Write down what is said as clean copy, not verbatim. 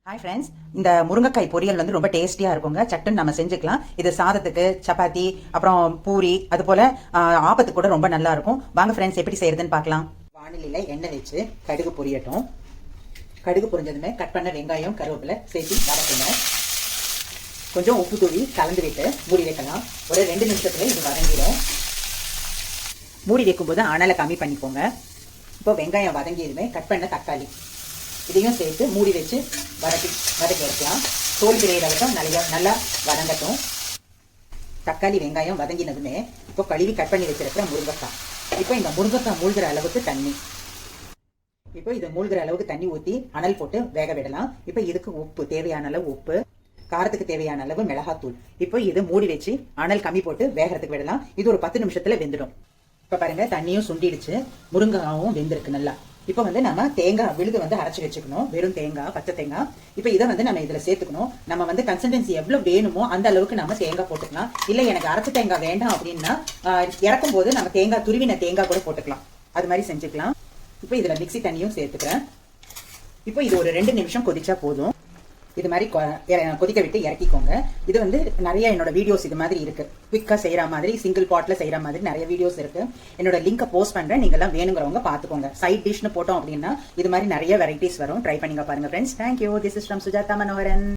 Hi friends, இந்த முருங்கைக்காய் பொரியல் வந்து ரொம்ப டேஸ்டியாக இருக்குங்க. சட்டுன்னு நம்ம செஞ்சுக்கலாம். இது சாதத்துக்கு, சப்பாத்தி, அப்புறம் பூரி, அது போல் ஆப்பத்துக்கு கூட ரொம்ப நல்லா இருக்கும். வாங்க ஃப்ரெண்ட்ஸ், எப்படி செய்யறதுன்னு பார்க்கலாம். வானிலையில் எண்ணெய் வச்சு கடுகு பொரியட்டும். கடுகு பொரிஞ்சதுமே கட் பண்ண வெங்காயம், கருவேப்பிலை சேர்த்து வதக்குங்க. கொஞ்சம் உப்பு தூவி கலந்து விட்டு மூடி வைக்கலாம். ஒரு 2 நிமிஷத்துல இது வதங்கிடும். மூடி வைக்கும்போது அனலை கம்மி பண்ணிக்கோங்க. இப்போ வெங்காயம் வதங்கியதுமே கட் பண்ண தக்காளி இதையும் சேர்த்து மூடி வச்சு வதக்கி எடுக்கலாம். தோல் பிரிகிற வரைக்கும் நல்லா வதங்கட்டும். தக்காளி வெங்காயம் வதங்கினதுமே இப்போ கழுவி கட் பண்ணி வச்சிருக்கிற முருங்கைக்காய், இப்போ இந்த முருங்கைக்காய் மூழ்கிற அளவுக்கு தண்ணி, இப்போ இது மூழ்கிற அளவுக்கு தண்ணி ஊற்றி அனல் போட்டு வேக விடலாம். இப்போ இதுக்கு உப்பு, தேவையான அளவு உப்பு, காரத்துக்கு தேவையான அளவு மிளகாத்தூள். இப்போ இது மூடி வச்சு அனல் கம்மி போட்டு வேகிறதுக்கு விடலாம். இது ஒரு 10 நிமிஷத்துல வெந்துடும். இப்போ பாருங்க, தண்ணியும் சுண்டிடுச்சு, முருங்கைக்காவும் வெந்திருக்கு நல்லா. இப்போ வந்து நம்ம தேங்காய் விழுது வந்து அரைச்சி வச்சுக்கணும். வெறும் தேங்காய், பச்சை தேங்காய். இப்போ இதை வந்து நம்ம இதில் சேர்த்துக்கணும். நம்ம வந்து கன்சிஸ்டன்சி எவ்வளோ வேணுமோ அந்த அளவுக்கு நம்ம தேங்காய் போட்டுக்கலாம். இல்லை எனக்கு அரைச்ச தேங்காய் வேண்டாம் அப்படின்னா இறக்கும் போது நம்ம தேங்காய், துருவின தேங்காய் கூட போட்டுக்கலாம். அது மாதிரி செஞ்சுக்கலாம். இப்போ இதில் மிக்ஸி தண்ணியும் சேர்த்துக்கிறேன். இப்போ இது ஒரு 2 நிமிஷம் கொதிச்சா போதும். இது மாதிரி கொதிக்க விட்டு இறக்கிக்கோங்க. இது வந்து நிறைய என்னோட வீடியோஸ் இது மாதிரி இருக்கு. குவிக்கா செய்யற மாதிரி, சிங்கிள் பாட்ல செய்யற மாதிரி நிறைய வீடியோஸ் இருக்கு. என்னோட லிங்கை போஸ்ட் பண்றேன். நீங்க எல்லாம் வேணுங்கிறவங்க பாத்துக்கோங்க. சைட் டிஷ்னு போட்டோம் அப்படின்னா இது மாதிரி நிறைய வெரைட்டிஸ் வரும். ட்ரை பண்ணிங்க பாருங்க friends. Thank you. This is from Sujatha Manoharan.